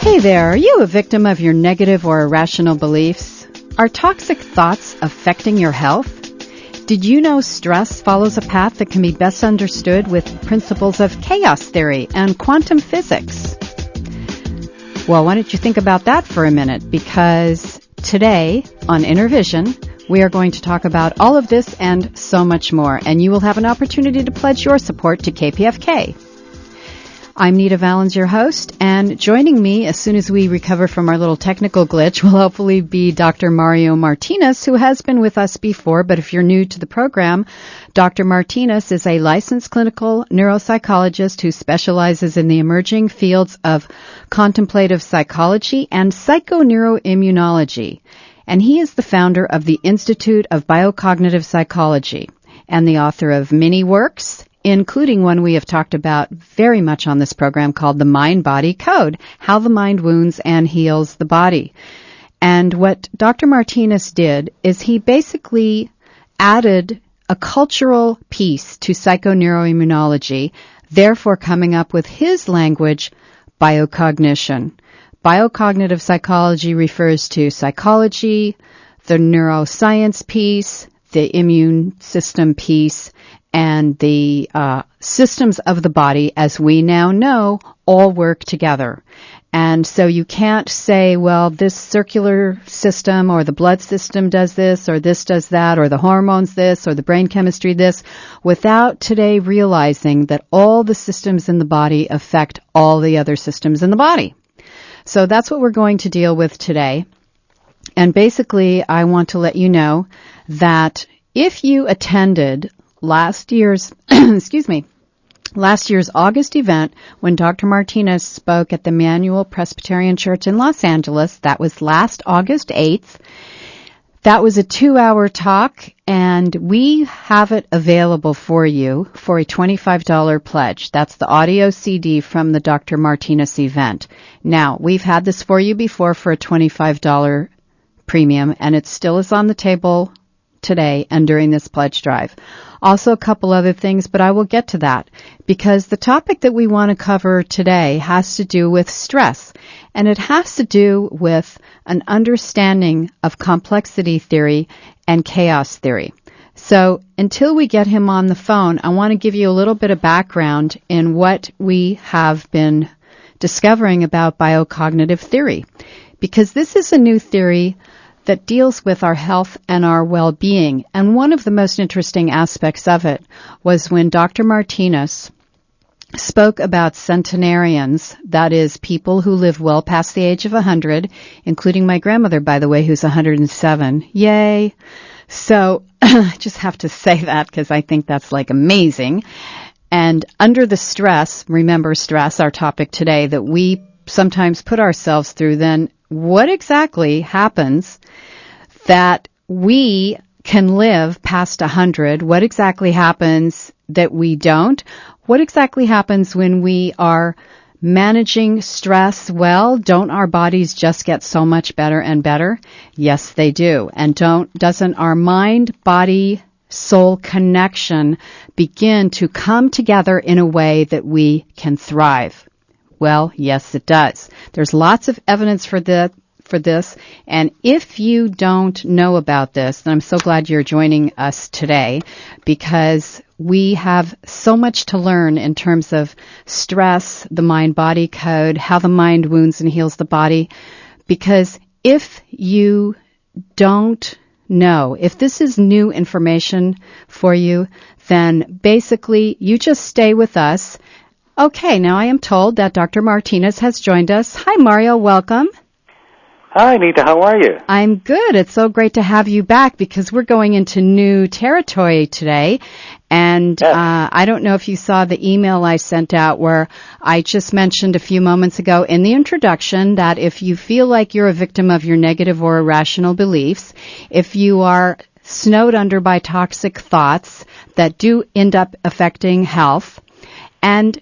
Hey there, are you a victim of your negative or irrational beliefs? Are toxic thoughts affecting your health? Did you know stress follows a path that can be best understood with principles of chaos theory and quantum physics? Well, why don't you think about that for a minute, because today on Inner Vision, we are going to talk about all of this and so much more, and you will have an opportunity to pledge your support to KPFK. I'm Nita Vallens, your host, and joining me as soon as we recover from our little technical glitch will hopefully be Dr. Mario Martinez, who has been with us before, but if you're new to the program, Dr. Martinez is a licensed clinical neuropsychologist who specializes in the emerging fields of contemplative psychology and psychoneuroimmunology, and he is the founder of the Institute of Biocognitive Psychology and the author of many works, including one we have talked about very much on this program called The Mind-Body Code, How the Mind Wounds and Heals the Body. And what Dr. Martinez did is he basically added a cultural piece to psychoneuroimmunology, therefore coming up with his language, biocognition. Biocognitive psychology refers to psychology, the neuroscience piece, the immune system piece, and the systems of the body, as we now know, all work together. And so you can't say, well, this circular system or the blood system does this or this does that or the hormones this or the brain chemistry this, without today realizing that all the systems in the body affect all the other systems in the body. So that's what we're going to deal with today. And basically, I want to let you know that if you attended last year's August event when Dr. Martinez spoke at the Emmanuel Presbyterian Church in Los Angeles, that was last August 8th. That was a 2-hour talk, and we have it available for you for a $25 pledge. That's the audio CD from the Dr. Martinez event. Now, we've had this for you before for a $25 premium, and it still is on the table today and during this pledge drive. Also a couple other things, but I will get to that because the topic that we want to cover today has to do with stress, and it has to do with an understanding of complexity theory and chaos theory. So until we get him on the phone, I want to give you a little bit of background in what we have been discovering about biocognitive theory, because this is a new theory that deals with our health and our well-being. And one of the most interesting aspects of it was when Dr. Martinez spoke about centenarians, that is, people who live well past the age of 100, including my grandmother, by the way, who's 107. Yay! So I just have to say that because I think that's like amazing. And under the stress, remember stress, our topic today, that we sometimes put ourselves through, then what exactly happens that we can live past 100? What exactly happens that we don't? What exactly happens when we are managing stress well? Don't our bodies just get so much better and better? Yes, they do. And doesn't our mind, body, soul connection begin to come together in a way that we can thrive? Well, yes, it does. There's lots of evidence for this, and if you don't know about this, then I'm so glad you're joining us today, because we have so much to learn in terms of stress, the mind-body code, how the mind wounds and heals the body, because if you don't know, if this is new information for you, then basically you just stay with us. Okay, now I am told that Dr. Martinez has joined us. Hi, Mario. Welcome. Hi, Nita. How are you? I'm good. It's so great to have you back because we're going into new territory today. And yes. I don't know if you saw the email I sent out where I just mentioned a few moments ago in the introduction that if you feel like you're a victim of your negative or irrational beliefs, if you are snowed under by toxic thoughts that do end up affecting health, and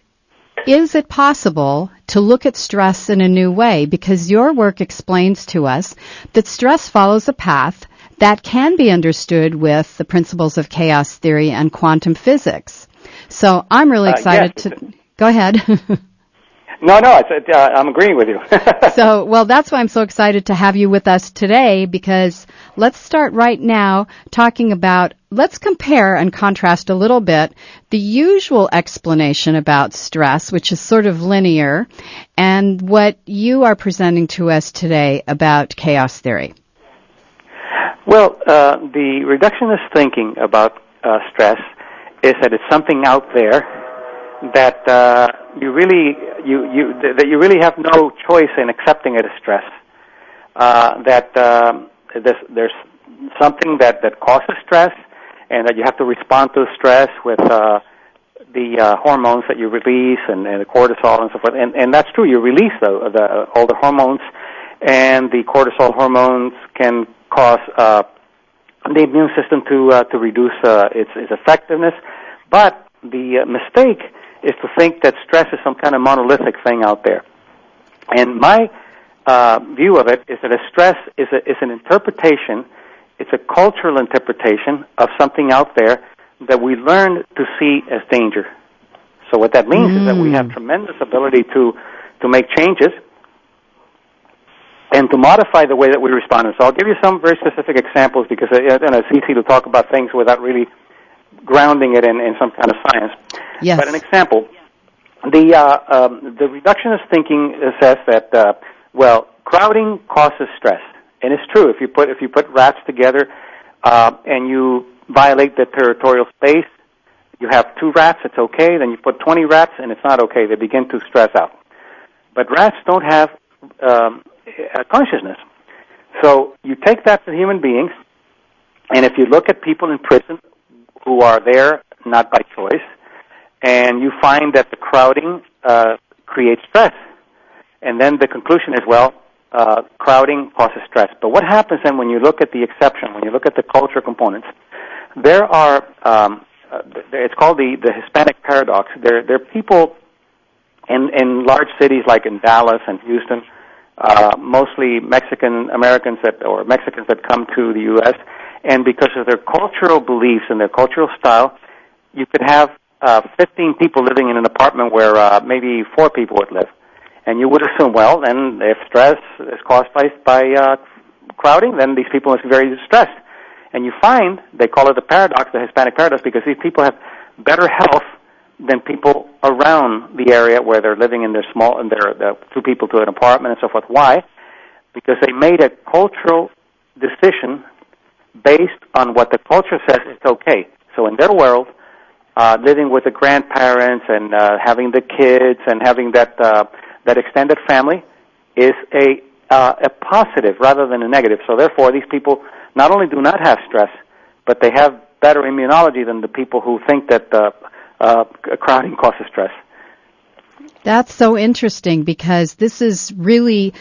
is it possible to look at stress in a new way? Because your work explains to us that stress follows a path that can be understood with the principles of chaos theory and quantum physics. So I'm really excited to... Go ahead. No, I'm agreeing with you. So, well, that's why I'm so excited to have you with us today, because let's start right now talking about, let's compare and contrast a little bit the usual explanation about stress, which is sort of linear, and what you are presenting to us today about chaos theory. Well, the reductionist thinking about stress is that it's something out there that you really have no choice in accepting it as stress. There's something that causes stress, and that you have to respond to stress with the hormones that you release and the cortisol and so forth. And that's true. You release all the hormones, and the cortisol hormones can cause the immune system to reduce its effectiveness. But the mistake is to think that stress is some kind of monolithic thing out there. And my view of it is that stress is an interpretation. It's a cultural interpretation of something out there that we learn to see as danger. So what that means is that we have tremendous ability to make changes and to modify the way that we respond. And so I'll give you some very specific examples, because it's easy to talk about things without really grounding it in some kind of science. Yes. But an example, the reductionist thinking says that crowding causes stress, and it's true. If you put rats together and you violate the territorial space, you have 2 rats, it's okay. Then you put 20 rats, and it's not okay. They begin to stress out. But rats don't have a consciousness. So you take that to human beings, and if you look at people in prison who are there not by choice, and you find that the crowding creates stress, and then the conclusion is, crowding causes stress. But what happens then when you look at the exception, when you look at the culture components? There are, it's called the Hispanic Paradox. There are people in large cities like in Dallas and Houston, mostly Mexican Americans or Mexicans that come to the U.S., and because of their cultural beliefs and their cultural style, you could have 15 people living in an apartment where maybe 4 people would live. And you would assume, then if stress is caused by crowding, then these people must be very distressed. And you find, they call it the paradox, the Hispanic Paradox, because these people have better health than people around the area where they're living in their 2 people to an apartment and so forth. Why? Because they made a cultural decision based on what the culture says is okay. So in their world, living with the grandparents and having the kids and having that extended family is a positive rather than a negative. So therefore, these people not only do not have stress, but they have better immunology than the people who think that crowding causes stress. That's so interesting, because this is really,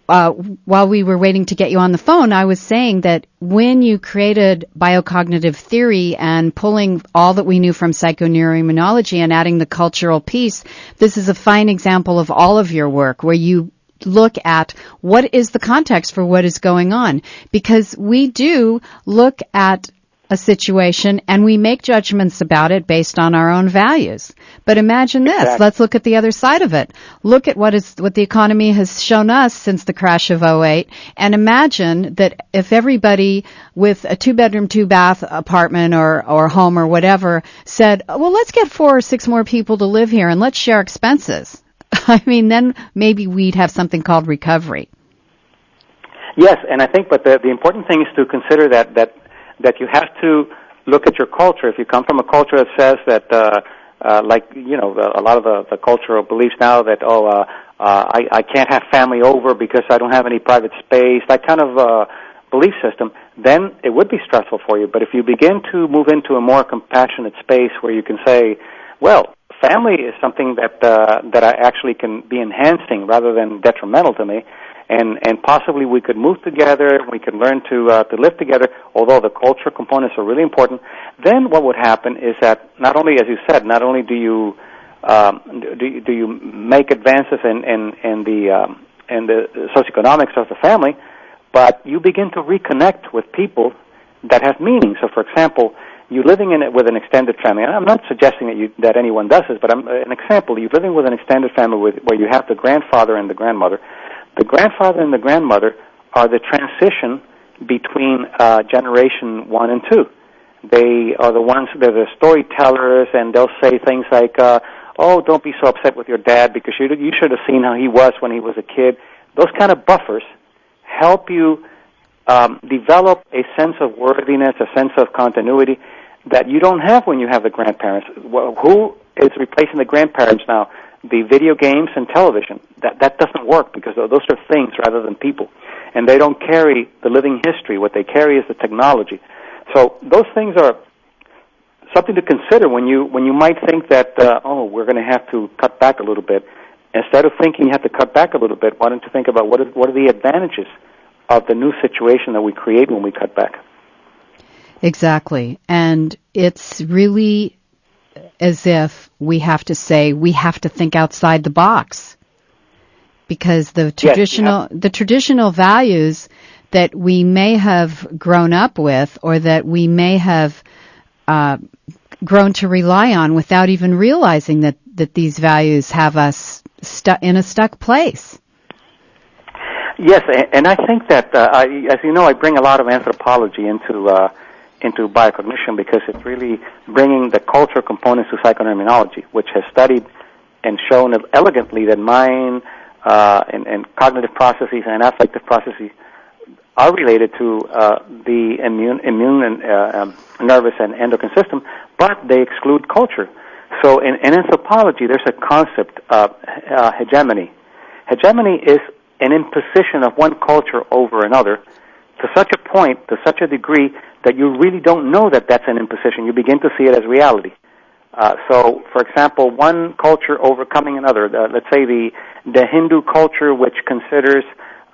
while we were waiting to get you on the phone, I was saying that when you created biocognitive theory and pulling all that we knew from psychoneuroimmunology and adding the cultural piece, this is a fine example of all of your work, where you look at what is the context for what is going on. Because we do look at a situation and we make judgments about it based on our own values. But imagine this. Exactly. Let's look at the other side of it. Look at what the economy has shown us since the crash of '08, and imagine that if everybody with a 2-bedroom, 2-bath apartment or home or whatever said, well, let's get 4 or 6 more people to live here and let's share expenses. I mean, then maybe we'd have something called recovery. Yes, and I think, but the important thing is to consider that you have to look at your culture. If you come from a culture that says that, a lot of the cultural beliefs now that, I can't have family over because I don't have any private space, that kind of belief system, then it would be stressful for you. But if you begin to move into a more compassionate space where you can say, well, family is something that I actually can be enhancing rather than detrimental to me, and possibly we could move together, we could learn to live together, although the cultural components are really important, then what would happen is that not only, as you said, not only do you make advances in the socioeconomics of the family, but you begin to reconnect with people that have meaning. So, for example, you're living in it with an extended family. And I'm not suggesting that anyone does this, but an example, you're living with an extended family where you have the grandfather and the grandmother. The grandfather and the grandmother are the transition between generation 1 and 2. They are the ones, they're the storytellers, and they'll say things like, oh, don't be so upset with your dad because you should have seen how he was when he was a kid. Those kind of buffers help you develop a sense of worthiness, a sense of continuity that you don't have when you have the grandparents. Who is replacing the grandparents now? The video games and television. That doesn't work because those are things rather than people. And they don't carry the living history. What they carry is the technology. So those things are something to consider when you might think that, we're going to have to cut back a little bit. Instead of thinking you have to cut back a little bit, why don't you think about what are the advantages of the new situation that we create when we cut back? Exactly. And it's really as if we have to say we have to think outside the box, because the traditional values that we may have grown up with, or that we may have grown to rely on without even realizing that these values have us in a stuck place. Yes, and I think that, as you know, I bring a lot of anthropology into biocognition because it's really bringing the cultural components to psychoneuroimmunology, which has studied and shown elegantly that mind and cognitive processes and affective processes are related to the immune and nervous and endocrine system, but they exclude culture. So in anthropology, there's a concept of hegemony. Hegemony is an imposition of one culture over another to such a point, to such a degree, that you really don't know that that's an imposition. You begin to see it as reality. So, for example, one culture overcoming another. Let's say the Hindu culture, which considers,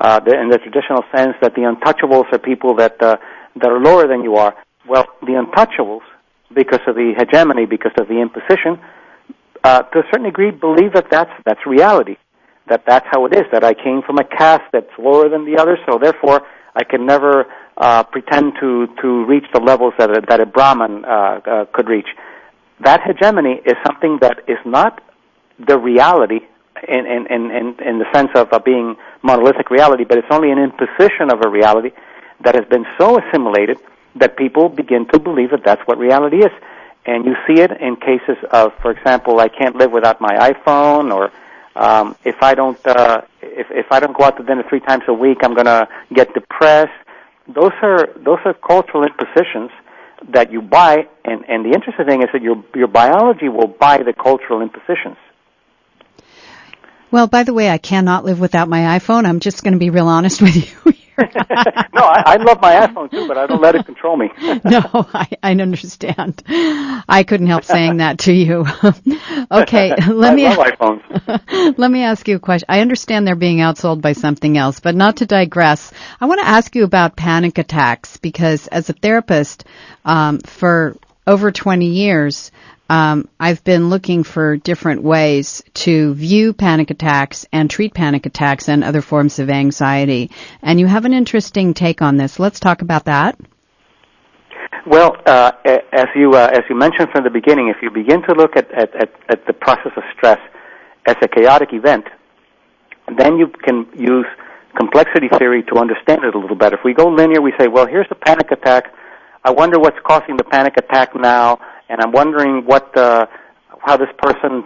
in the traditional sense, that the untouchables are people that are lower than you are. Well, the untouchables, because of the hegemony, because of the imposition, to a certain degree, believe that that's reality. That's how it is. That I came from a caste that's lower than the others, so therefore I can never pretend to reach the levels that a Brahmin could reach. That hegemony is something that is not the reality in the sense of being monolithic reality, but it's only an imposition of a reality that has been so assimilated that people begin to believe that that's what reality is. And you see it in cases of, for example, I can't live without my iPhone, or if I don't go out to dinner 3 times a week, I'm going to get depressed. Those are cultural impositions that you buy, and the interesting thing is that your biology will buy the cultural impositions. Well, by the way, I cannot live without my iPhone. I'm just going to be real honest with you here. No, I love my iPhone too, but I don't let it control me. No, I understand. I couldn't help saying that to you. Okay, I love iPhones. Let me ask you a question. I understand they're being outsold by something else, but not to digress. I want to ask you about panic attacks, because as a therapist for over 20 years, I've been looking for different ways to view panic attacks and treat panic attacks and other forms of anxiety. And you have an interesting take on this. Let's talk about that. Well, as you mentioned from the beginning, if you begin to look at the process of stress as a chaotic event, then you can use complexity theory to understand it a little better. If we go linear, we say, well, here's the panic attack. I wonder what's causing the panic attack now, and I'm wondering how this person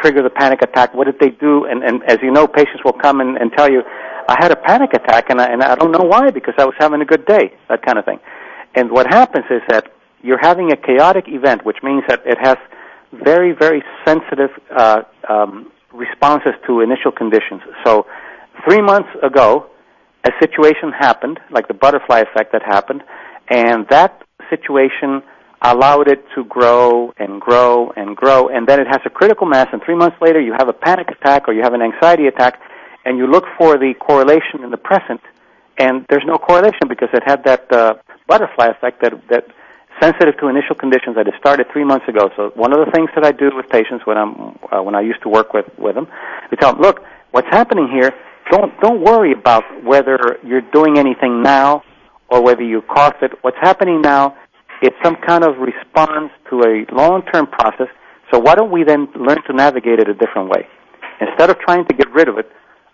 triggered the panic attack. What did they do? And as you know, patients will come and tell you, I had a panic attack, and I don't know why, because I was having a good day, that kind of thing. And what happens is that you're having a chaotic event, which means that it has very, very sensitive responses to initial conditions. So 3 months ago, a situation happened, like the butterfly effect that happened, and that situation allowed it to grow and grow and grow, and then it has a critical mass, and 3 months later you have a panic attack or you have an anxiety attack, and you look for the correlation in the present, and there's no correlation because it had that butterfly effect that sensitive to initial conditions that it started 3 months ago. So one of the things that I do with patients when I used to work with them, we tell them, look, what's happening here, don't worry about whether you're doing anything now or whether you caused it. What's happening now It's some kind of response to a long-term process. So why don't we then learn to navigate it a different way? Instead of trying to get rid of it,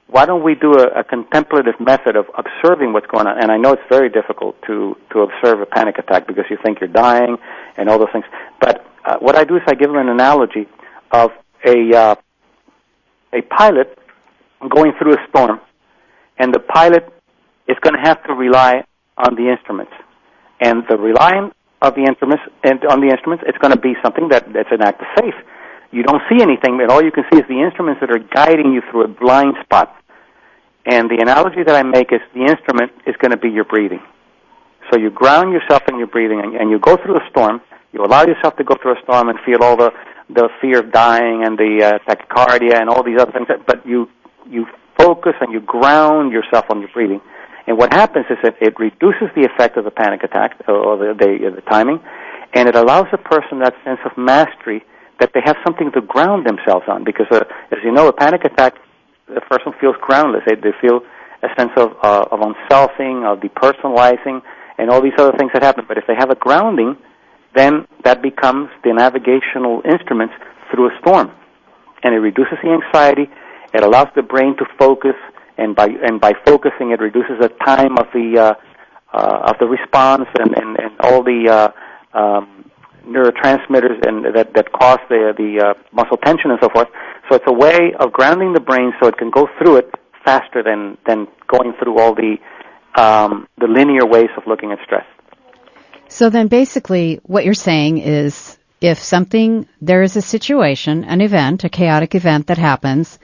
why don't we do a contemplative method of observing what's going on? And I know it's very difficult to observe a panic attack because you think you're dying and all those things. But what I do is I give them an analogy of a pilot going through a storm, and the pilot is going to have to rely on the instruments. And the relying of the instruments and on the instruments, it's going to be something that's an act of faith. You don't see anything, but all you can see is the instruments that are guiding you through a blind spot. And the analogy that I make is the instrument is going to be your breathing. So you ground yourself in your breathing, and you go through a storm. You allow yourself to go through a storm and feel all the fear of dying and the tachycardia and all these other things. But you focus and you ground yourself on your breathing. And what happens is that it reduces the effect of the panic attack or the timing, and it allows the person that sense of mastery that they have something to ground themselves on. Because, as you know, a panic attack, the person feels groundless. They feel a sense of unselfing, of depersonalizing, and all these other things that happen. But if they have a grounding, then that becomes the navigational instruments through a storm. And it reduces the anxiety. It allows the brain to focus, and by focusing, it reduces the time of the response and all the neurotransmitters and that cause the muscle tension and so forth. So it's a way of grounding the brain so it can go through it faster than going through all the linear ways of looking at stress. So then basically what you're saying is if there is a situation, an event, a chaotic event that happens,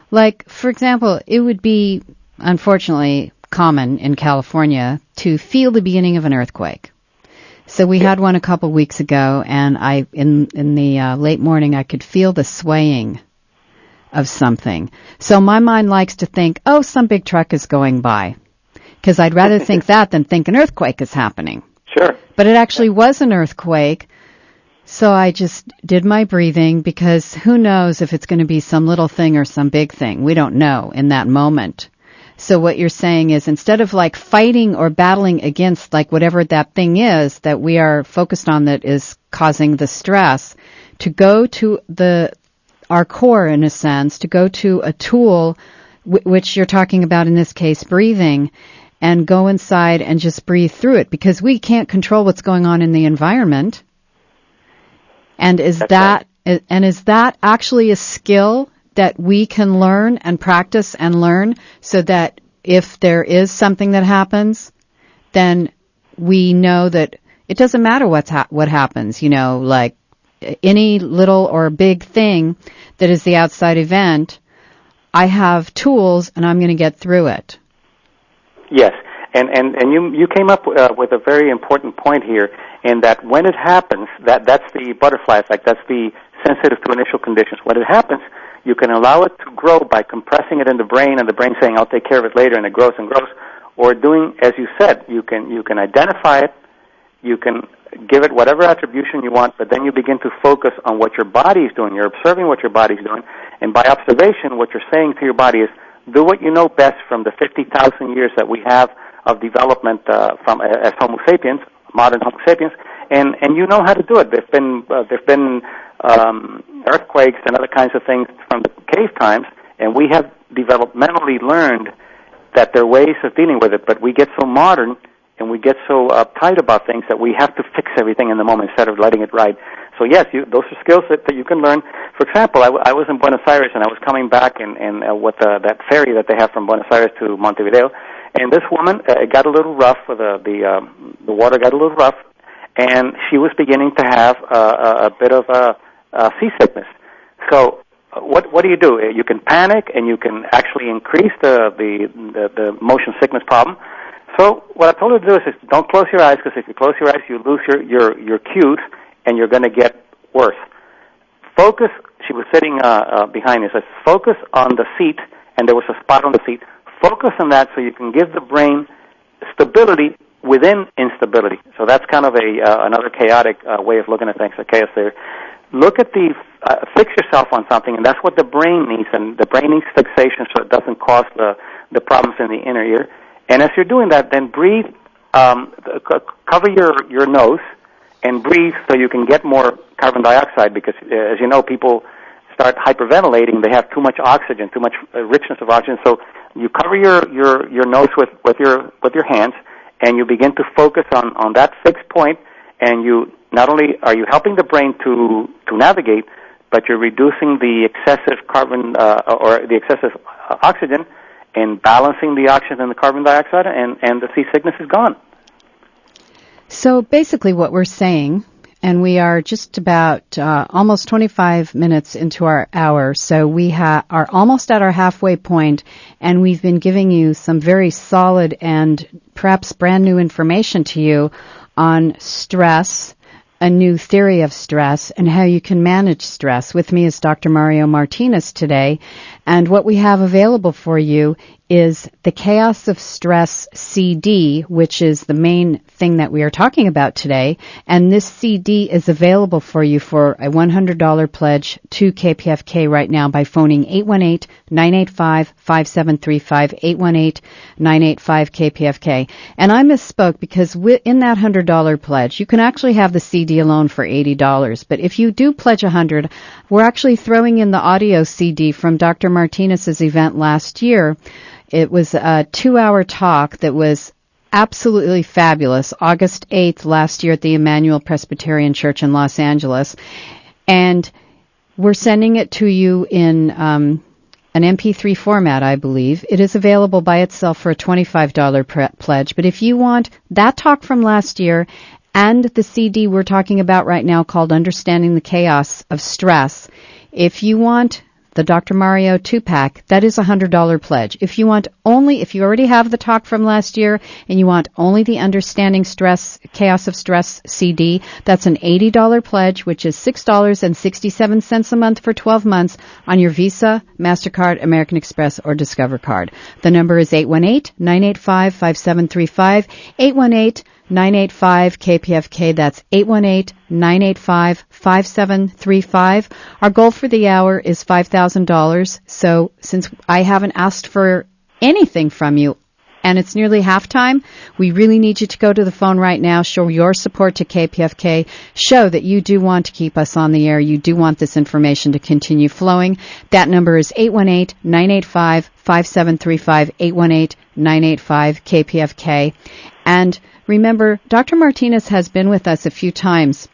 like, for example, it would be, unfortunately, common in California to feel the beginning of an earthquake. So we had one a couple weeks ago, and in the late morning, I could feel the swaying of something. So my mind likes to think, oh, some big truck is going by, because I'd rather think that than think an earthquake is happening. Sure. But it actually was an earthquake. So I just did my breathing, because who knows if it's going to be some little thing or some big thing. We don't know in that moment. So what you're saying is instead of like fighting or battling against like whatever that thing is that we are focused on that is causing the stress, to go to our core in a sense, to go to a tool which you're talking about in this case, breathing, and go inside and just breathe through it, because we can't control what's going on in the environment. And is that actually a skill that we can learn and practice and learn, so that if there is something that happens, then we know that it doesn't matter what happens, like any little or big thing that is the outside event, I have tools and I'm going to get through it. Yes. And you came up with a very important point here, in that when it happens, that's the butterfly effect, that's the sensitive to initial conditions. When it happens, you can allow it to grow by compressing it in the brain, and the brain saying, I'll take care of it later, and it grows and grows. Or doing, as you said, you can identify it, you can give it whatever attribution you want, but then you begin to focus on what your body is doing. You're observing what your body is doing, and by observation, what you're saying to your body is, do what you know best from the 50,000 years that we have of development as Homo sapiens, modern Homo sapiens, and you know how to do it. There've been earthquakes and other kinds of things from the cave times, and we have developmentally learned that there are ways of dealing with it, but we get so modern and we get so uptight about things that we have to fix everything in the moment instead of letting it ride. So yes, those are skills that you can learn. For example, I was in Buenos Aires, and I was coming back and with that ferry that they have from Buenos Aires to Montevideo, and this woman, it got a little rough, the water got a little rough, and she was beginning to have a bit of seasickness. So what do? You can panic, and you can actually increase the motion sickness problem. So what I told her to do is don't close your eyes, because if you close your eyes, you lose your cues, and you're going to get worse. Focus. She was sitting behind me. So focus on the seat, and there was a spot on the seat. Focus on that so you can give the brain stability within instability. So that's kind of another chaotic way of looking at things, a chaos theory. Look at fix yourself on something, and that's what the brain needs, and the brain needs fixation so it doesn't cause the problems in the inner ear. And as you're doing that, then breathe, cover your nose, and breathe so you can get more carbon dioxide, because, as you know, people start hyperventilating. They have too much oxygen, too much richness of oxygen. So you cover your nose with your hands, and you begin to focus on that fixed point, and you not only are you helping the brain to navigate, but you're reducing the excessive carbon or the excessive oxygen, and balancing the oxygen and the carbon dioxide, and the seasickness is gone. So basically what we're saying, and we are just about almost 25 minutes into our hour, so we are almost at our halfway point, and we've been giving you some very solid and perhaps brand new information to you on stress, a new theory of stress, and how you can manage stress. With me is Dr. Mario Martinez today, and what we have available for you is the Chaos of Stress CD, which is the main thing that we are talking about today. And this CD is available for you for a $100 pledge to KPFK right now by phoning 818-985-5735, 818-985-KPFK. And I misspoke, because in that $100 pledge, you can actually have the CD alone for $80. But if you do pledge $100, we're actually throwing in the audio CD from Dr. Martinez's event last year. It was a 2-hour talk that was absolutely fabulous, August 8th last year at the Emmanuel Presbyterian Church in Los Angeles. And we're sending it to you in an MP3 format, I believe. It is available by itself for a $25 pledge. But if you want that talk from last year and the CD we're talking about right now called Understanding the Chaos of Stress, if you want the Dr. Mario 2-pack, that is a $100 pledge. If you already have the talk from last year and you want only the Understanding Stress, Chaos of Stress CD, that's an $80 pledge, which is $6.67 a month for 12 months on your Visa, MasterCard, American Express, or Discover card. The number is 818-985-5735, 818-985-KPFK. That's 818-985-5735. Our goal for the hour is $5,000. So since I haven't asked for anything from you, and it's nearly halftime, we really need you to go to the phone right now, show your support to KPFK, show that you do want to keep us on the air, you do want this information to continue flowing. That number is 818-985-5735, 818-985-KPFK. And remember, Dr. Martinez has been with us a few times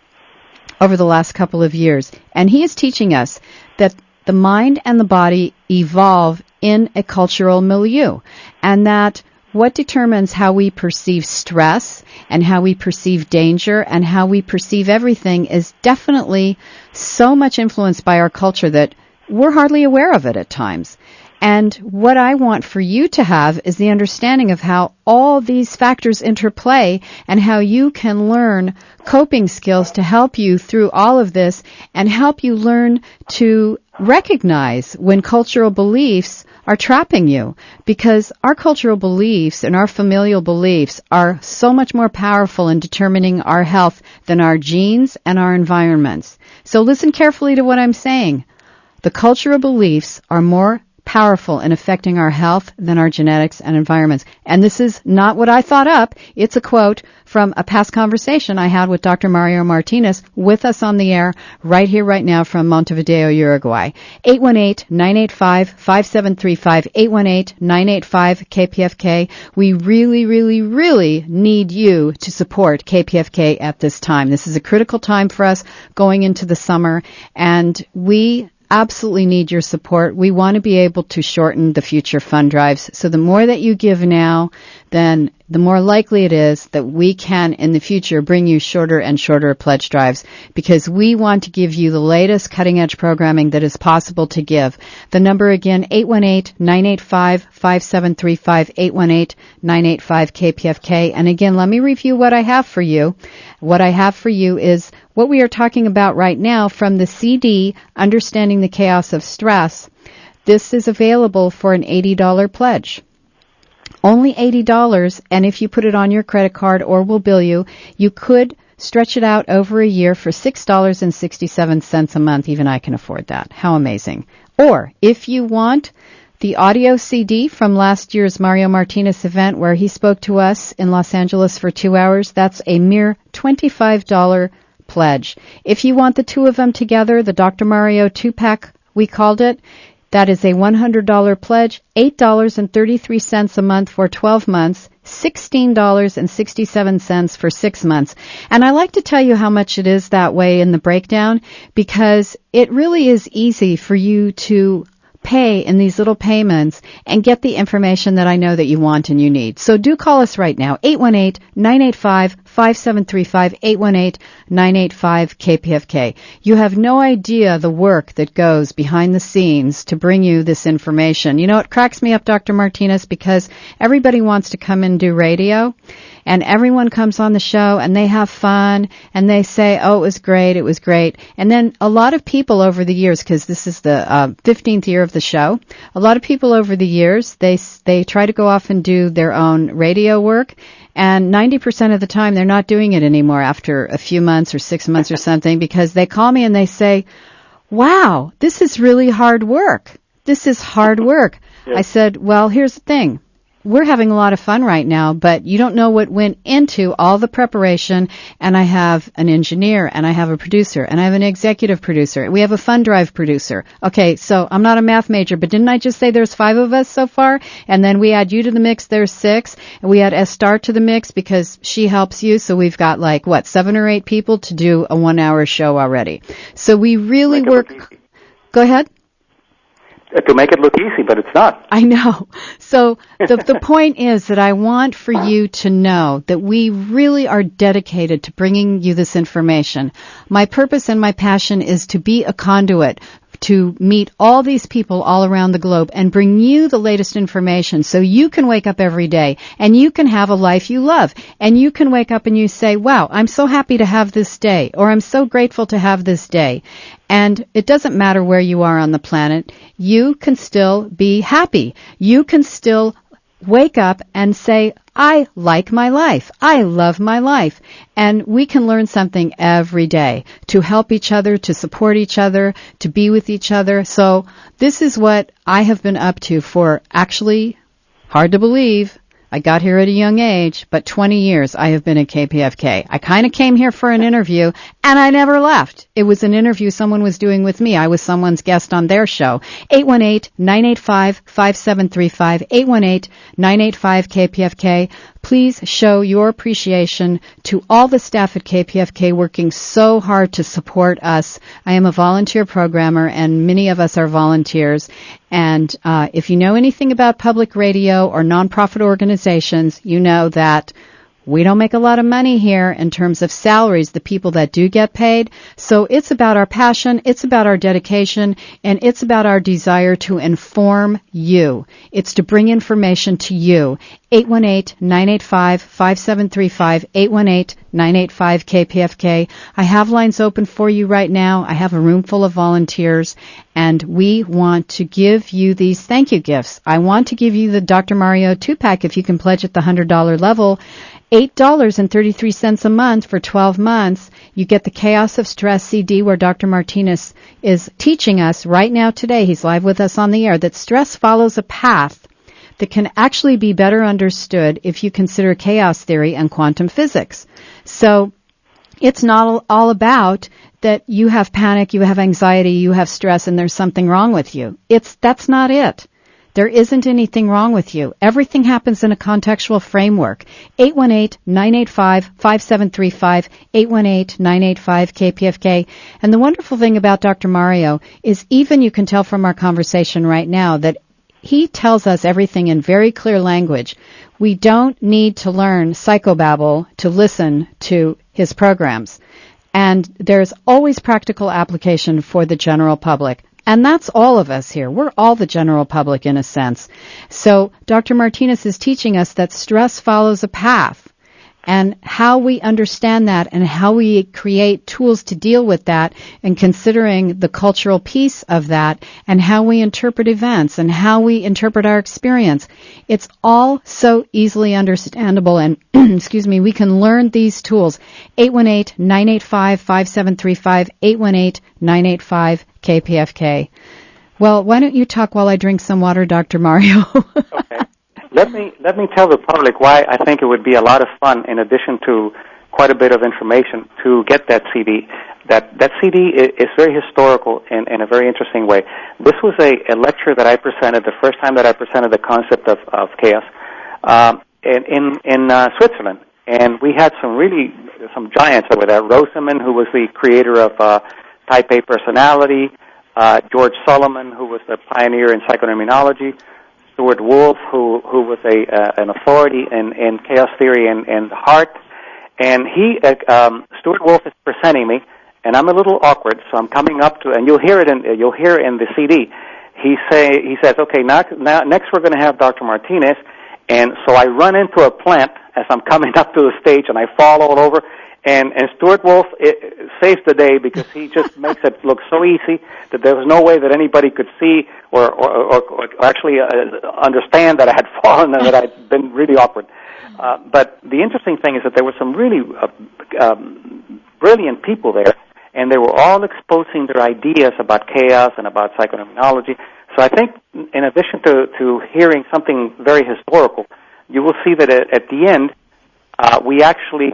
over the last couple of years, and he is teaching us that the mind and the body evolve in a cultural milieu, and that what determines how we perceive stress and how we perceive danger and how we perceive everything is definitely so much influenced by our culture that we're hardly aware of it at times. And what I want for you to have is the understanding of how all these factors interplay and how you can learn coping skills to help you through all of this and help you learn to recognize when cultural beliefs are trapping you, because our cultural beliefs and our familial beliefs are so much more powerful in determining our health than our genes and our environments. So listen carefully to what I'm saying. The cultural beliefs are more powerful in affecting our health than our genetics and environments. And this is not what I thought up. It's a quote from a past conversation I had with Dr. Mario Martinez with us on the air right here, right now from Montevideo, Uruguay. 818-985-5735, 818-985-KPFK. We really, really, really need you to support KPFK at this time. This is a critical time for us going into the summer, and we absolutely need your support. We want to be able to shorten the future fund drives. So the more that you give now, then the more likely it is that we can in the future bring you shorter and shorter pledge drives, because we want to give you the latest cutting edge programming that is possible to give. The number again, 818-985-5735, 818-985-KPFK. And again, let me review what I have for you. What I have for you is what we are talking about right now from the CD, Understanding the Chaos of Stress. This is available for an $80 pledge. Only $80, and if you put it on your credit card or we'll bill you, you could stretch it out over a year for $6.67 a month. Even I can afford that. How amazing. Or if you want the audio CD from last year's Mario Martinez event where he spoke to us in Los Angeles for 2 hours, that's a mere $25 pledge. If you want the two of them together, the Dr. Mario 2-pack, we called it, that is a $100 pledge, $8.33 a month for 12 months, $16.67 for 6 months. And I like to tell you how much it is that way in the breakdown because it really is easy for you to pay in these little payments and get the information that I know that you want and you need. So do call us right now, 818-985-5735, 818-985-KPFK. You have no idea the work that goes behind the scenes to bring you this information. You know, it cracks me up, Dr. Martinez, because everybody wants to come and do radio. And everyone comes on the show and they have fun and they say, oh, it was great. And then a lot of people over the years, because this is the 15th year of the show, a lot of people over the years, they try to go off and do their own radio work. And 90% of the time they're not doing it anymore after a few months or 6 months or something because they call me and they say, wow, this is really hard work. This is hard work. Yes. I said, well, here's the thing. We're having a lot of fun right now, but you don't know what went into all the preparation, and I have an engineer, and I have a producer, and I have an executive producer. We have a fund drive producer. Okay, so I'm not a math major, but didn't I just say there's 5 of us so far? And then we add you to the mix, there's 6, and we add Estar to the mix because she helps you, so we've got 7 or 8 people to do a 1-hour show already. So we really work... Go ahead. To make it look easy, but it's not. I know. So the point is that I want for you to know that we really are dedicated to bringing you this information. My purpose and my passion is to be a conduit to meet all these people all around the globe and bring you the latest information so you can wake up every day and you can have a life you love. And you can wake up and you say, wow, I'm so happy to have this day, or I'm so grateful to have this day. And it doesn't matter where you are on the planet. You can still be happy. You can still wake up and say, I like my life. I love my life. And we can learn something every day to help each other, to support each other, to be with each other. So this is what I have been up to for actually, hard to believe, I got here at a young age, but 20 years I have been at KPFK. I kind of came here for an interview, and I never left. It was an interview someone was doing with me. I was someone's guest on their show. 818-985-5735, 818-985-KPFK. Please show your appreciation to all the staff at KPFK working so hard to support us. I am a volunteer programmer, and many of us are volunteers. And if you know anything about public radio or nonprofit organizations, you know that we don't make a lot of money here in terms of salaries, the people that do get paid. So it's about our passion, it's about our dedication, and it's about our desire to inform you. It's to bring information to you. 818-985-5735, 818-985-KPFK. I have lines open for you right now. I have a room full of volunteers, and we want to give you these thank you gifts. I want to give you the Dr. Mario 2-pack if you can pledge at the $100 level. $8.33 a month for 12 months. You get the Chaos of Stress CD where Dr. Martinez is teaching us right now today, he's live with us on the air, that stress follows a path that can actually be better understood if you consider chaos theory and quantum physics. So it's not all about that you have panic, you have anxiety, you have stress, and there's something wrong with you. That's not it. There isn't anything wrong with you. Everything happens in a contextual framework. 818-985-5735, 818-985-KPFK. And the wonderful thing about Dr. Mario is even you can tell from our conversation right now that he tells us everything in very clear language. We don't need to learn psychobabble to listen to his programs. And there's always practical application for the general public. And that's all of us here. We're all the general public in a sense. So Dr. Martinez is teaching us that stress follows a path. And how we understand that and how we create tools to deal with that and considering the cultural piece of that and how we interpret events and how we interpret our experience. It's all so easily understandable and, excuse me, we can learn these tools. 818-985-5735, 818-985-KPFK. Well, why don't you talk while I drink some water, Dr. Mario? Okay. Let me tell the public why I think it would be a lot of fun, in addition to quite a bit of information, to get that CD. That CD is very historical in a very interesting way. This was a lecture that I presented, the first time that I presented the concept of chaos, in Switzerland. And we had some giants over there. Rosenmam, who was the creator of Type A personality, George Solomon, who was the pioneer in psychoneuroimmunology, Stuart Wolf, who was an authority in chaos theory and the heart. And Stuart Wolf is presenting me, and I'm a little awkward, so I'm coming up to, and you'll hear it in the CD. He says, okay, next we're going to have Dr. Martinez, and so I run into a plant as I'm coming up to the stage, and I fall all over. And Stuart Wolf saves the day because he just makes it look so easy that there was no way that anybody could see or actually understand that I had fallen and that I'd been really awkward. But the interesting thing is that there were some really brilliant people there, and they were all exposing their ideas about chaos and about psychoneuroimmunology. So I think in addition to hearing something very historical, you will see that at the end we actually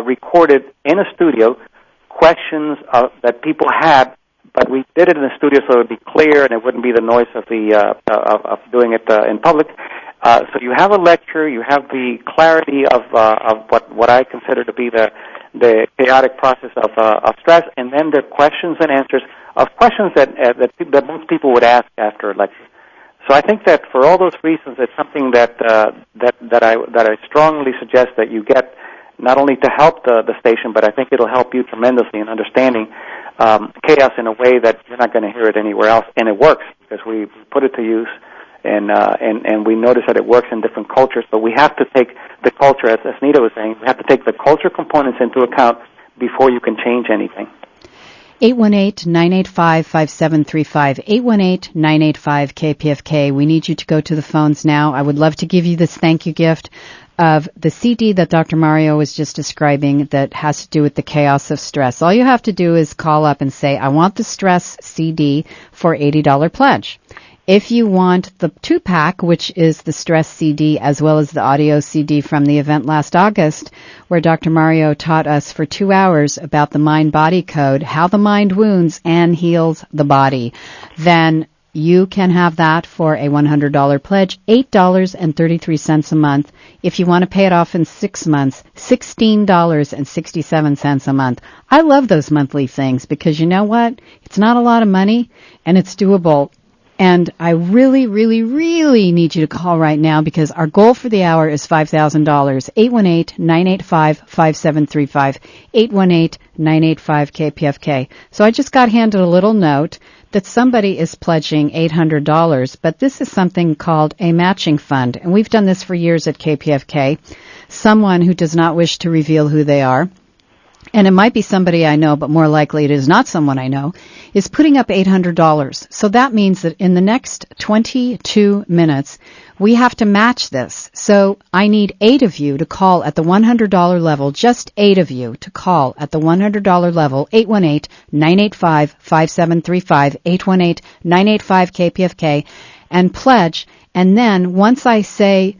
recorded in a studio questions that people had, but we did it in a studio so it would be clear and it wouldn't be the noise of doing it in public. So you have a lecture, you have the clarity of what I consider to be the chaotic process of stress, and then the questions and answers of questions that most people would ask after a lecture. So I think that for all those reasons, it's something that I strongly suggest that you get, not only to help the station, but I think it'll help you tremendously in understanding chaos in a way that you're not going to hear it anywhere else. And it works because we put it to use, and we notice that it works in different cultures. But we have to take the culture, as Nita was saying, we have to take the culture components into account before you can change anything. 818-985-5735, 818-985-KPFK. We need you to go to the phones now. I would love to give you this thank you gift of the CD that Dr. Mario was just describing that has to do with the chaos of stress. All you have to do is call up and say, I want the stress CD for $80 pledge. If you want the 2-pack, which is the stress CD as well as the audio CD from the event last August, where Dr. Mario taught us for 2 hours about the mind-body code, how the mind wounds and heals the body, then you can have that for a $100 pledge, $8.33 a month. If you want to pay it off in 6 months, $16.67 a month. I love those monthly things because you know what? It's not a lot of money and it's doable. And I really, really, really need you to call right now because our goal for the hour is $5,000. 818-985-5735, 818-985-KPFK. So I just got handed a little note that somebody is pledging $800, but this is something called a matching fund. And we've done this for years at KPFK. Someone who does not wish to reveal who they are, and it might be somebody I know, but more likely it is not someone I know, is putting up $800. So that means that in the next 22 minutes, we have to match this. So I need 8 of you to call at the $100 level, just 8 of you to call at the $100 level, 818-985-5735, 818-985-KPFK, and pledge. And then once I say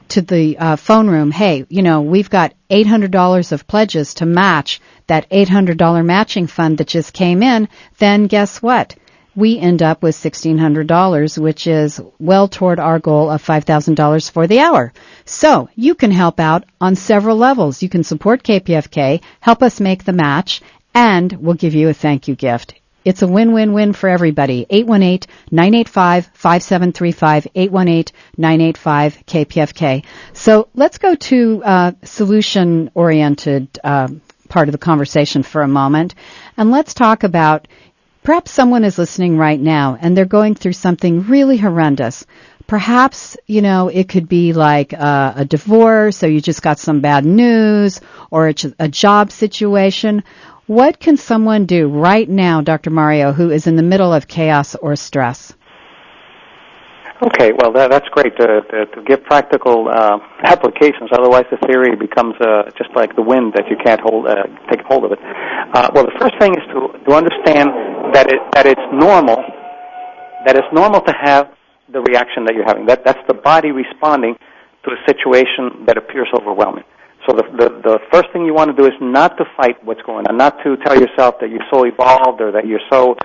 to the phone room, hey, we've got $800 of pledges to match that $800 matching fund that just came in, then guess what? We end up with $1,600, which is well toward our goal of $5,000 for the hour. So you can help out on several levels. You can support KPFK, help us make the match, and we'll give you a thank you gift. It's a win-win-win for everybody. 818-985-5735, 818-985-KPFK. So let's go to solution-oriented part of the conversation for a moment, and let's talk about perhaps someone is listening right now, and they're going through something really horrendous. Perhaps, it could be like a divorce, or you just got some bad news, or it's a job situation. What can someone do right now, Dr. Mario, who is in the middle of chaos or stress? Okay, well, that's great to give practical applications. Otherwise, the theory becomes just like the wind that you can't take hold of it. Well, the first thing is to understand that it's normal. That it's normal to have the reaction that you're having. That's the body responding to a situation that appears overwhelming. So the first thing you want to do is not to fight what's going on, not to tell yourself that you're so evolved or that you're so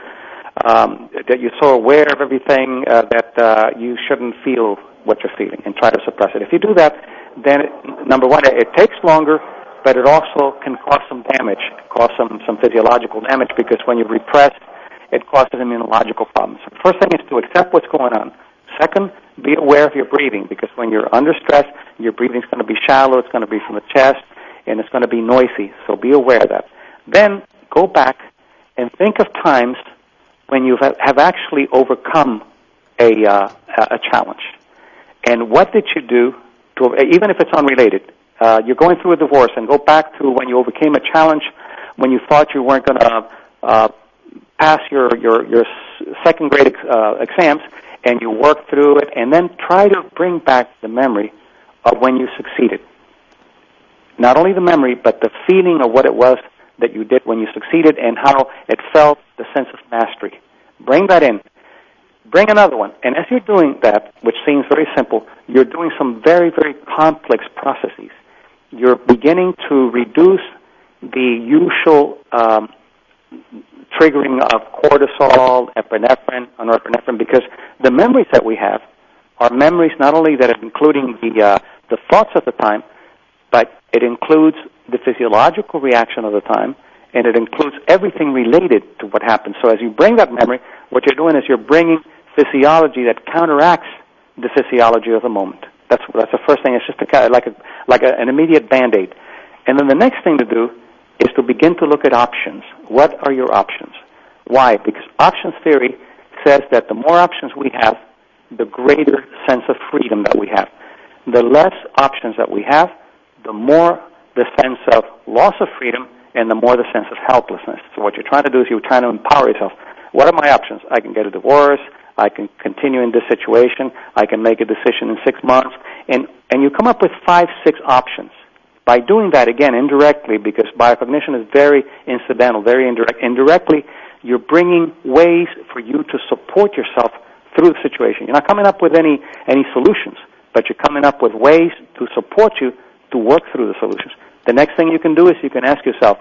aware of everything that you shouldn't feel what you're feeling and try to suppress it. If you do that, then number one, it takes longer, but it also can cause some damage, cause some physiological damage, because when you repress, it causes immunological problems. So the first thing is to accept what's going on. Second, be aware of your breathing, because when you're under stress, your breathing is going to be shallow, it's going to be from the chest, and it's going to be noisy. So be aware of that. Then go back and think of times when you have actually overcome a challenge. And what did you do, even if it's unrelated? You're going through a divorce, and go back to when you overcame a challenge, when you thought you weren't going to pass your second grade exams, and you work through it, and then try to bring back the memory of when you succeeded. Not only the memory, but the feeling of what it was that you did when you succeeded and how it felt, the sense of mastery. Bring that in. Bring another one. And as you're doing that, which seems very simple, you're doing some very, very complex processes. You're beginning to reduce the usual triggering of cortisol, epinephrine, norepinephrine, because the memories that we have are memories not only that are including the thoughts of the time, but it includes the physiological reaction of the time, and it includes everything related to what happened. So as you bring that memory, what you're doing is you're bringing physiology that counteracts the physiology of the moment. That's the first thing. It's just an immediate Band-Aid. And then the next thing to do is to begin to look at options. What are your options? Why? Because options theory says that the more options we have, the greater sense of freedom that we have. The less options that we have, the more the sense of loss of freedom and the more the sense of helplessness. So what you're trying to do is you're trying to empower yourself. What are my options? I can get a divorce. I can continue in this situation. I can make a decision in 6 months. And you come up with 5, 6 options. By doing that, again, indirectly, because biocognition is very incidental, very indirect. Indirectly, you're bringing ways for you to support yourself through the situation. You're not coming up with any solutions, but you're coming up with ways to support you to work through the solutions. The next thing you can do is you can ask yourself,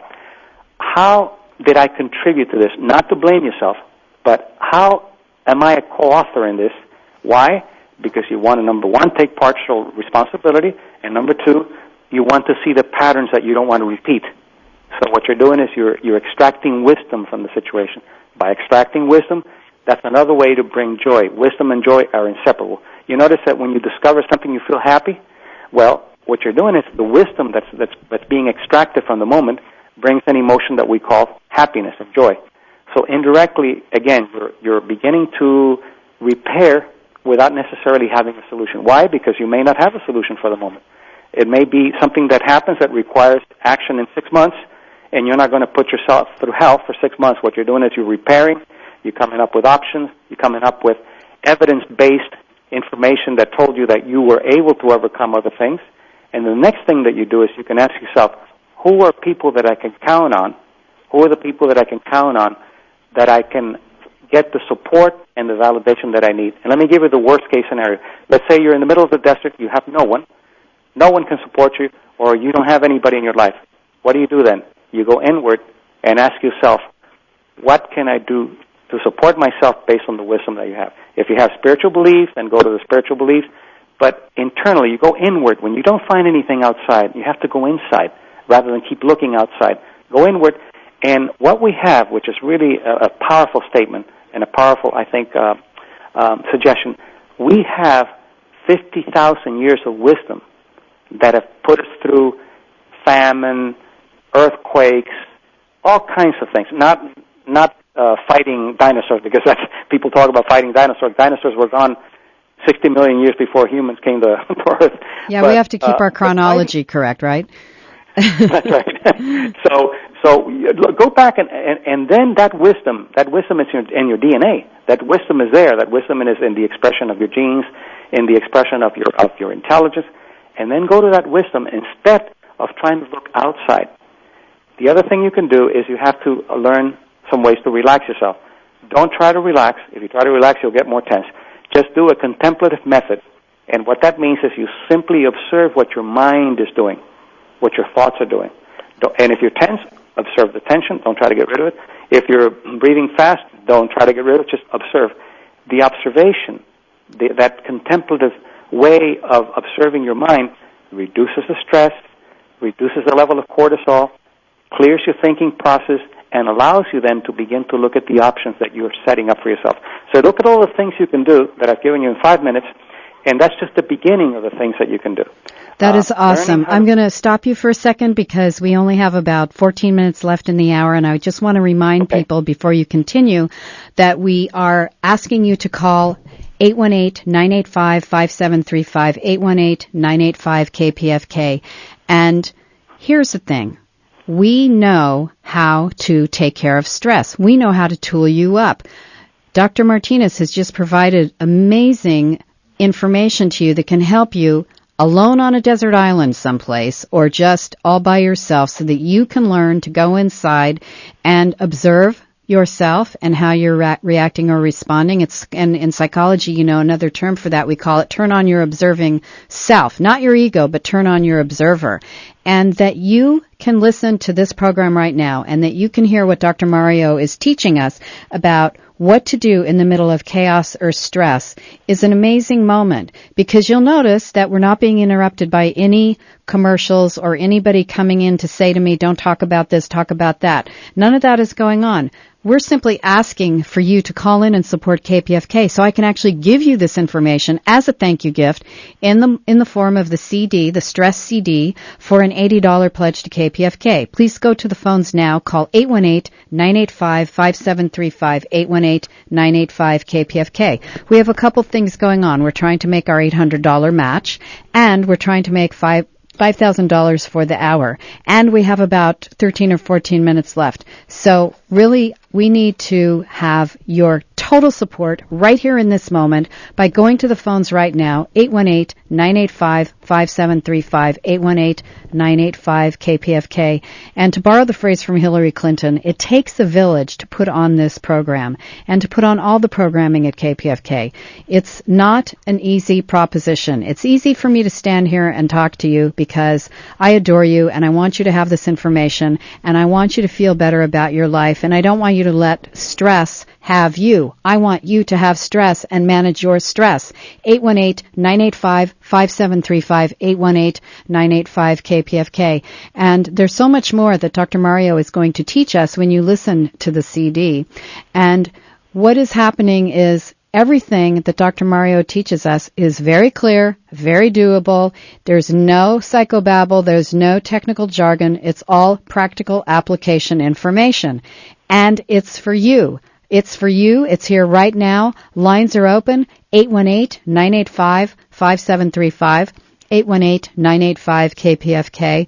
how did I contribute to this? Not to blame yourself, but how am I a co-author in this? Why? Because you want to, number one, take partial responsibility, and number two, you want to see the patterns that you don't want to repeat. So what you're doing is you're extracting wisdom from the situation. By extracting wisdom, that's another way to bring joy. Wisdom and joy are inseparable. You notice that when you discover something, you feel happy? Well, what you're doing is the wisdom that's being extracted from the moment brings an emotion that we call happiness and joy. So indirectly, again, you're beginning to repair without necessarily having a solution. Why? Because you may not have a solution for the moment. It may be something that happens that requires action in 6 months, and you're not going to put yourself through hell for 6 months. What you're doing is you're repairing, you're coming up with options, you're coming up with evidence-based information that told you that you were able to overcome other things. And the next thing that you do is you can ask yourself, who are people that I can count on? Who are the people that I can count on that I can get the support and the validation that I need? And let me give you the worst-case scenario. Let's say you're in the middle of the desert, you have no one. No one can support you, or you don't have anybody in your life. What do you do then? You go inward and ask yourself, what can I do to support myself based on the wisdom that you have? If you have spiritual beliefs, then go to the spiritual beliefs. But internally, you go inward. When you don't find anything outside, you have to go inside rather than keep looking outside. Go inward. And what we have, which is really a powerful statement and a powerful, I think, suggestion, we have 50,000 years of wisdom that have put us through famine, earthquakes, all kinds of things. Not fighting dinosaurs, because that's, people talk about fighting dinosaurs. Dinosaurs were gone 60 million years before humans came to Earth. Yeah, but we have to keep our chronology correct, right? That's right. So go back and then that wisdom is in your DNA. That wisdom is there. That wisdom is in the expression of your genes, in the expression of your intelligence. And then go to that wisdom instead of trying to look outside. The other thing you can do is you have to learn some ways to relax yourself. Don't try to relax. If you try to relax, you'll get more tense. Just do a contemplative method. And what that means is you simply observe what your mind is doing, what your thoughts are doing. And if you're tense, observe the tension. Don't try to get rid of it. If you're breathing fast, don't try to get rid of it. Just observe. The observation, that contemplative way of observing your mind reduces the stress, reduces the level of cortisol, clears your thinking process, and allows you then to begin to look at the options that you're setting up for yourself. So look at all the things you can do that I've given you in 5 minutes, and that's just the beginning of the things that you can do. That is awesome. I'm going to stop you for a second because we only have about 14 minutes left in the hour, and I just want to remind people before you continue that we are asking you to call 818-985-5735, 818-985-KPFK. And here's the thing. We know how to take care of stress. We know how to tool you up. Dr. Martinez has just provided amazing information to you that can help you alone on a desert island someplace or just all by yourself so that you can learn to go inside and observe yourself and how you're reacting or responding. And in psychology, another term for that, we call it turn on your observing self, not your ego, but turn on your observer. And that you can listen to this program right now and that you can hear what Dr. Mario is teaching us about what to do in the middle of chaos or stress is an amazing moment, because you'll notice that we're not being interrupted by any commercials or anybody coming in to say to me, don't talk about this, talk about that. None of that is going on. We're simply asking for you to call in and support KPFK so I can actually give you this information as a thank you gift in the form of the CD, the Stress CD, for an $80 pledge to KPFK. Please go to the phones now. Call 818-985-5735, 818-985-KPFK. We have a couple things going on. We're trying to make our $800 match, and we're trying to make $5,000 for the hour. And we have about 13 or 14 minutes left. So really, we need to have your total support right here in this moment by going to the phones right now, 818-985-5735, 818-985-KPFK. And to borrow the phrase from Hillary Clinton, it takes a village to put on this program and to put on all the programming at KPFK. It's not an easy proposition. It's easy for me to stand here and talk to you because I adore you and I want you to have this information and I want you to feel better about your life, and I don't want you to let stress have you. I want you to have stress and manage your stress. 818-985-5735, 818-985-KPFK. And there's so much more that Dr. Mario is going to teach us when you listen to the CD. And what is happening is everything that Dr. Mario teaches us is very clear, very doable. There's no psychobabble. There's no technical jargon. It's all practical application information. And it's for you. It's for you. It's here right now. Lines are open. 818-985-5735, 818-985-KPFK.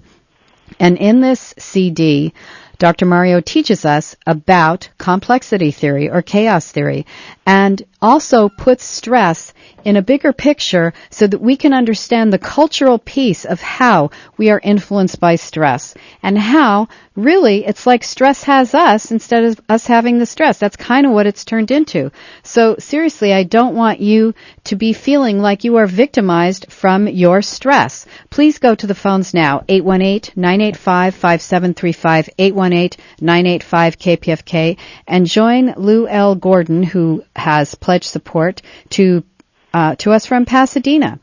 And in this CD, Dr. Mario teaches us about complexity theory or chaos theory, and also puts stress in a bigger picture so that we can understand the cultural piece of how we are influenced by stress and how really it's like stress has us instead of us having the stress. That's kind of what it's turned into. So seriously, I don't want you to be feeling like you are victimized from your stress. Please go to the phones now, 818-985-5735, 818-985-KPFK, and join Lou L. Gordon, who has pledged support to us from Pasadena.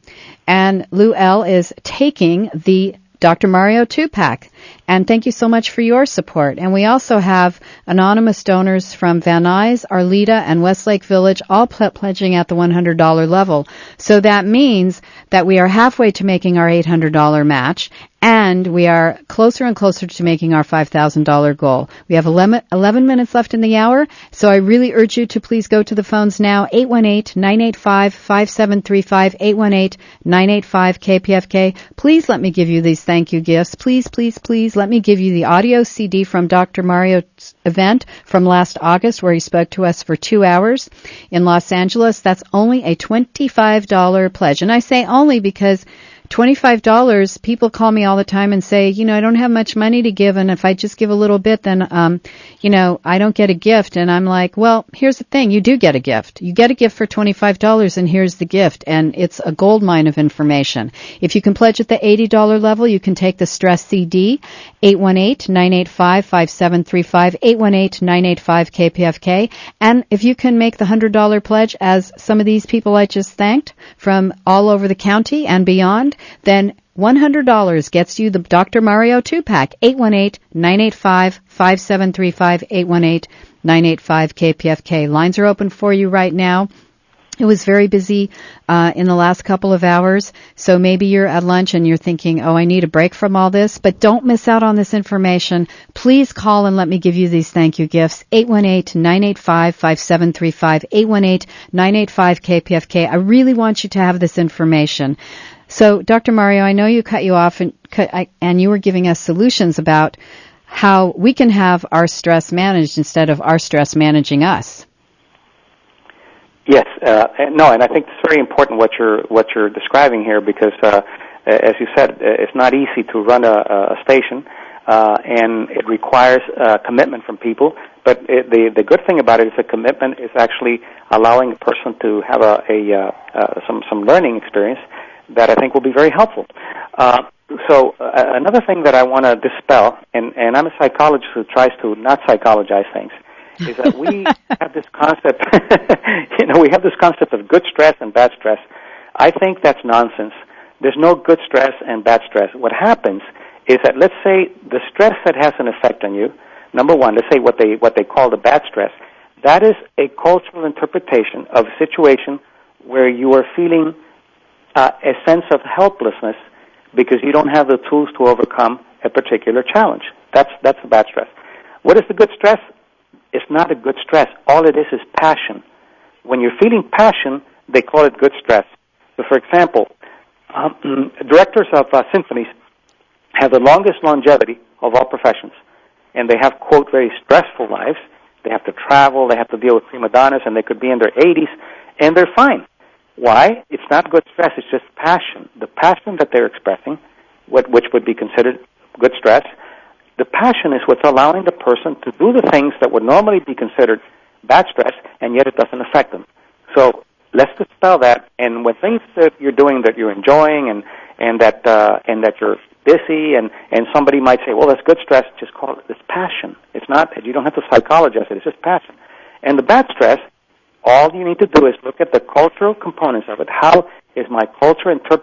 And Lou L. is taking the Dr. Mario 2-pack. And thank you so much for your support. And we also have anonymous donors from Van Nuys, Arleta, and Westlake Village, all pledging at the $100 level. So that means that we are halfway to making our $800 match, and we are closer and closer to making our $5,000 goal. We have 11 minutes left in the hour, so I really urge you to please go to the phones now, 818-985-5735, 818-985-KPFK. Please let me give you these thank you gifts. Please, please, please let me give you the audio CD from Dr. Mario's event from last August where he spoke to us for 2 hours in Los Angeles. That's only a $25 pledge. And I say only because $25, people call me all the time and say, I don't have much money to give, and if I just give a little bit, then, I don't get a gift. And I'm like, well, here's the thing. You do get a gift. You get a gift for $25, and here's the gift. And it's a gold mine of information. If you can pledge at the $80 level, you can take the Stress CD, 818-985-5735, 818-985-KPFK. And if you can make the $100 pledge, as some of these people I just thanked from all over the county and beyond, then $100 gets you the Dr. Mario 2-pack, 818-985-5735, 818-985-KPFK. Lines are open for you right now. It was very busy in the last couple of hours, so maybe you're at lunch and you're thinking, I need a break from all this, but don't miss out on this information. Please call and let me give you these thank you gifts, 818-985-5735, 818-985-KPFK. I really want you to have this information. So, Dr. Mario, I know you cut you off and you were giving us solutions about how we can have our stress managed instead of our stress managing us. Yes, and I think it's very important what you're describing here, because, as you said, it's not easy to run a station, and it requires commitment from people. But the good thing about it is the commitment is actually allowing a person to have some learning experience that I think will be very helpful. So another thing that I want to dispel, and I'm a psychologist who tries to not psychologize things, is that we have this concept, we have this concept of good stress and bad stress. I think that's nonsense. There's no good stress and bad stress. What happens is that, let's say the stress that has an effect on you, number one, let's say what they call the bad stress, that is a cultural interpretation of a situation where you are feeling a sense of helplessness because you don't have the tools to overcome a particular challenge. That's the bad stress. What is the good stress? It's not a good stress. All it is passion. When you're feeling passion, they call it good stress. So, for example, directors of symphonies have the longest longevity of all professions, and they have, quote, very stressful lives. They have to travel, they have to deal with prima donnas, and they could be in their 80s, and they're fine. Why? It's not good stress, it's just passion. The passion that they're expressing, which would be considered good stress, the passion is what's allowing the person to do the things that would normally be considered bad stress, and yet it doesn't affect them. So let's dispel that, and when things that you're doing that you're enjoying and that you're busy, and somebody might say, well, that's good stress, just call it this passion. It's not, you don't have to psychologize it, it's just passion. And the bad stress, all you need to do is look at the cultural components of it. How is my culture interpreting